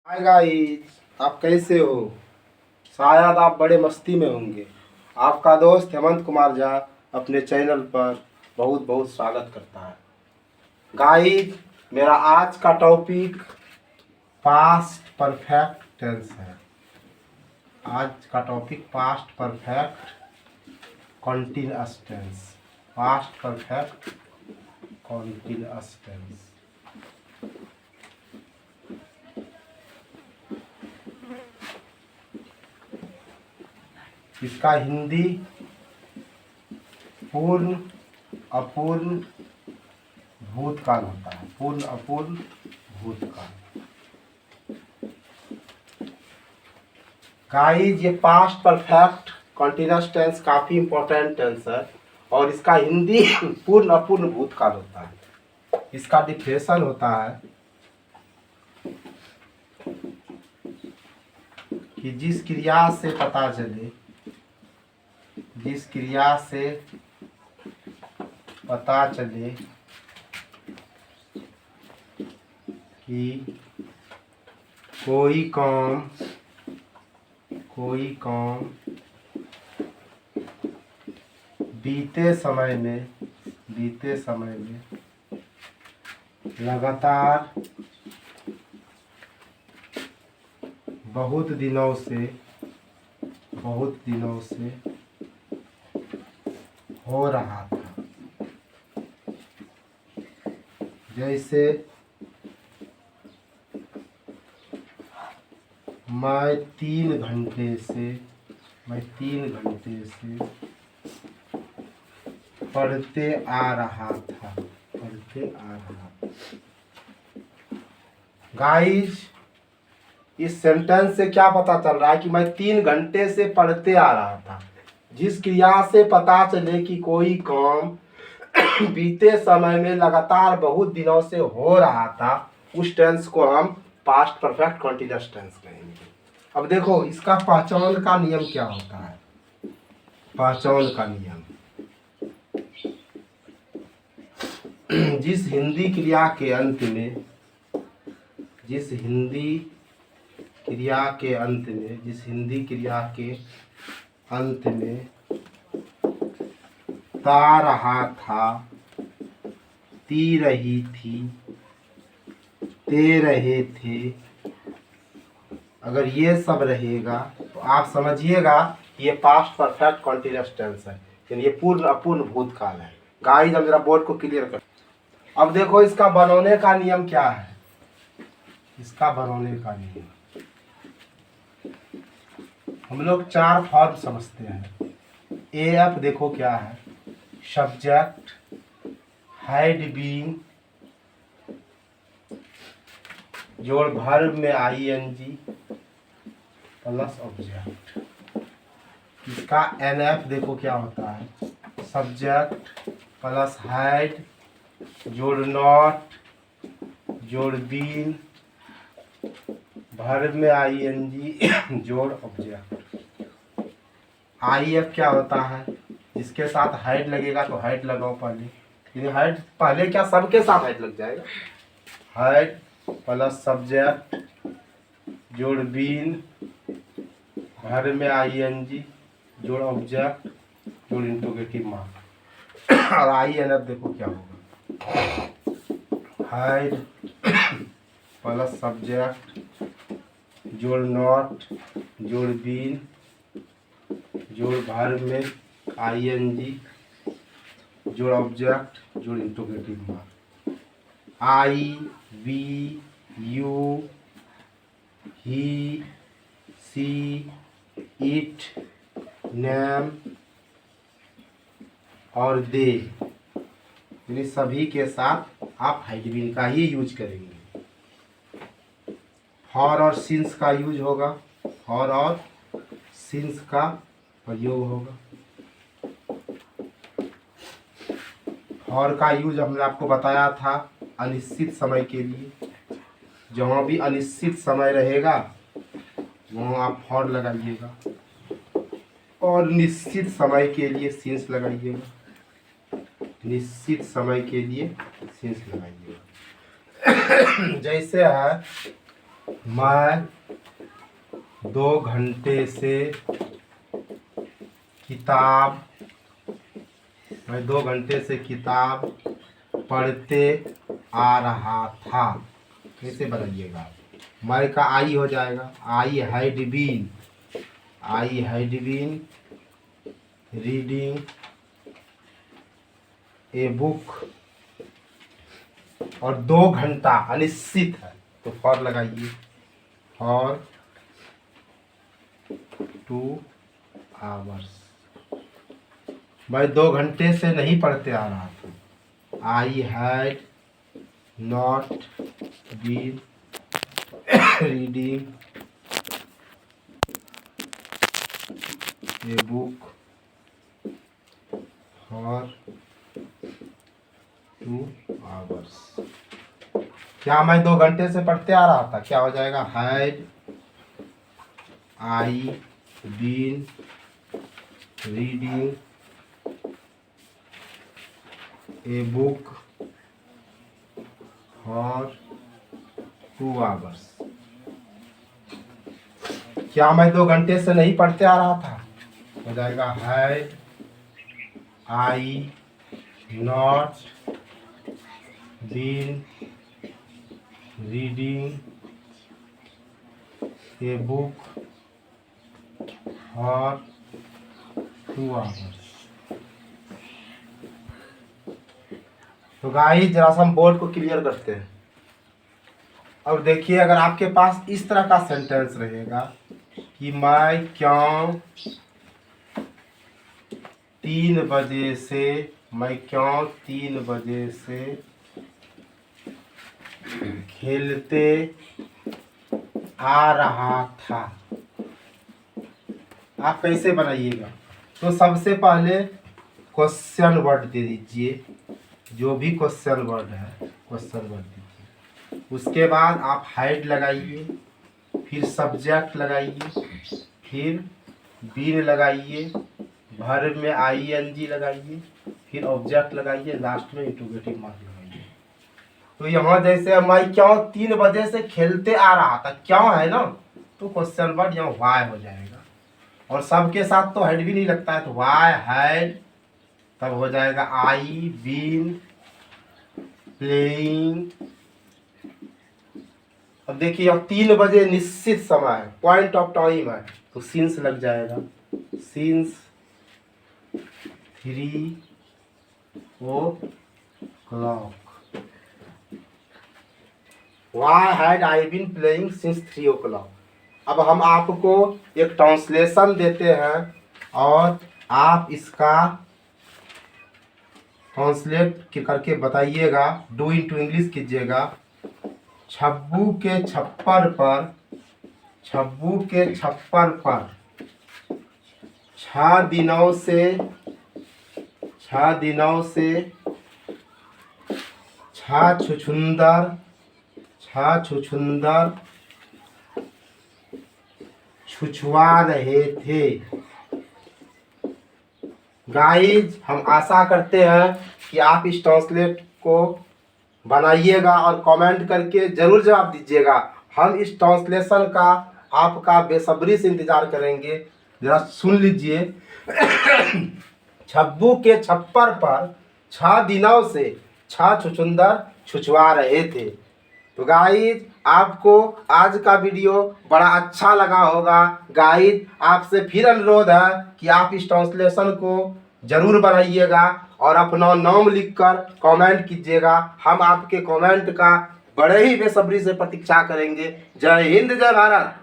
Hi guys, आप कैसे हो? शायद आप बड़े मस्ती में होंगे। आपका दोस्त हेमंत कुमार झा अपने चैनल पर बहुत बहुत स्वागत करता है। गाइस, मेरा आज का टॉपिक पास्ट परफेक्ट टेंस है। आज का topic past perfect continuous tense. Past perfect continuous tense. इसका हिंदी पूर्ण अपूर्ण भूतकाल होता है। पूर्ण अपूर्ण भूतकाल। गाइस, ये पास्ट परफेक्ट कॉन्टिन्यूअस टेंस काफी इंपॉर्टेंट टेंस है और इसका हिंदी पूर्ण अपूर्ण भूतकाल होता है। इसका डिफिनेशन होता है कि जिस क्रिया से पता चले कि कोई काम बीते समय में लगातार बहुत दिनों से हो रहा था। जैसे मैं 3 घंटे से पढ़ते आ रहा था। गाइस, इस सेंटेंस से क्या पता चल रहा है कि मैं 3 घंटे से पढ़ते आ रहा था। जिस क्रिया से पता चले कि कोई काम बीते समय में लगातार बहुत दिनों से हो रहा था, उस टेंस को हम पास्ट परफेक्ट कॉन्टिन्यूअस टेंस कहेंगे। अब देखो, इसका पहचान का नियम क्या होता है। पहचान का नियम, जिस हिंदी क्रिया के अंत में ता रहा था, ती रही थी, ते रहे थे, अगर ये सब रहेगा तो आप समझिएगा ये पास्ट परफेक्ट कॉन्टिन्यूअस टेंस है, यानी ये पूर्ण अपूर्ण भूतकाल है। गाइस, हम जरा बोर्ड को क्लियर कर। अब देखो, इसका बनाने का नियम क्या है। इसका बनाने का नियम हम लोग 4 फॉर्म समझते हैं। एफ देखो क्या है। सब्जेक्ट, हैड बीन, जोड़ वर्ब में आईएनजी प्लस ऑब्जेक्ट। इसका एनएफ देखो क्या होता है। सब्जेक्ट प्लस हैड जोड़ नॉट जोड़ बीन वर्ब में आईएनजी जोड़ ऑब्जेक्ट। आईएफ क्या होता है, जिसके साथ हैड लगेगा तो हैड लगाओ पहले, लेकिन हैड पहले क्या सबके साथ हैड लग जाएगा। हैड प्लस सब्जेक्ट जोड़ बीन वर्ब में आईएनजी जोड़ ऑब्जेक्ट जोड़ इंटरोगेटिव मार्क। और आईएनएफ देखो क्या होगा। हैड प्लस सब्जेक्ट जोड़ नॉट जोड़ बीन जोड़ वर्ब में आईएनजी जोड़ ऑब्जेक्ट जोड़ interrogative mark. I, we, you, he, she, it, name और दे, यानी सभी के साथ आप हैड बीन का ही यूज करेंगे। फॉर और सिंस का यूज होगा। फॉर और सिंस का प्रयोग होगा। फॉर का यूज हमने आपको बताया था अनिश्चित समय के लिए। जहाँ भी अनिश्चित समय रहेगा वहाँ आप फॉर लगाइएगा और निश्चित समय के लिए सिंस लगाइएगा। निश्चित समय के लिए सिंस लगाइएगा। जैसे है मैं 2 घंटे से किताब मैं 2 घंटे से किताब पढ़ते आ रहा था। कैसे बनाइएगा? मैं का आई हो जाएगा, I had been reading a book, और 2 घंटा अनिश्चित है तो फॉर लगाइए, फॉर 2 आवर्स। मैं 2 घंटे से नहीं पढ़ते आ रहा था। I had not been reading a book for 2 hours. क्या मैं 2 घंटे से पढ़ते आ रहा था? क्या हो जाएगा? Had I been reading a book for 2 hours. क्या मैं 2 घंटे से नहीं पढ़ते आ रहा था? हो जाएगा had I not been reading a book for 2 hours. तो गाइस जरा सा हम बोर्ड को क्लियर करते हैं। अब देखिए, अगर आपके पास इस तरह का सेंटेंस रहेगा कि मैं क्यों 3 बजे से खेलते आ रहा था, आप कैसे बनाइएगा? तो सबसे पहले क्वेश्चन वर्ड दे दीजिए, जो भी क्वेश्चन वर्ड है क्वेश्चन वर्ड दीजिए। उसके बाद आप हाइड लगाइए, फिर सब्जेक्ट लगाइए, फिर बीन लगाइए, वर्ब में आईएनजी लगाइए, फिर ऑब्जेक्ट लगाइए, लास्ट में इंट्रोगेटिव मार्क लगाइए। तो यहाँ जैसे मैं क्यों 3 बजे से खेलते आ रहा था, क्यों है ना, तो क्वेश्चन वर्ड यहाँ वाई हो जाएगा। और सबके साथ तो हेड भी नहीं लगता है, तो वाई हैड, तब हो जाएगा आई बीन प्लेइंग। अब देखिए अब 3 बजे निश्चित समय है, पॉइंट ऑफ टाइम है, तो सिंस लग जाएगा, since 3 o'clock। Why had I been playing since 3 o'clock? अब हम आपको एक ट्रांसलेशन देते हैं और आप इसका ट्रांसलेट करके बताइएगा, डू इनटू इंग्लिश कीजिएगा। छब्बू के छप्पर पर 6 दिनों से छछुंदर छुछुआ रहे थे। गाइज हम आशा करते हैं कि आप इस ट्रांसलेट को बनाइएगा और कमेंट करके ज़रूर जवाब दीजिएगा। हम इस ट्रांसलेशन का आपका बेसब्री से इंतज़ार करेंगे। ज़रा सुन लीजिए। छब्बू के छप्पर पर 6 दिनों से 6 छुछुंदर छुछुआ रहे थे। तो गाइज आपको आज का वीडियो बड़ा अच्छा लगा होगा। गाइज आपसे फिर अनुरोध है कि आप इस ट्रांसलेशन को ज़रूर बनाइएगा और अपना नाम लिखकर कमेंट कीजिएगा। हम आपके कमेंट का बड़े ही बेसब्री से प्रतीक्षा करेंगे। जय हिंद, जय भारत।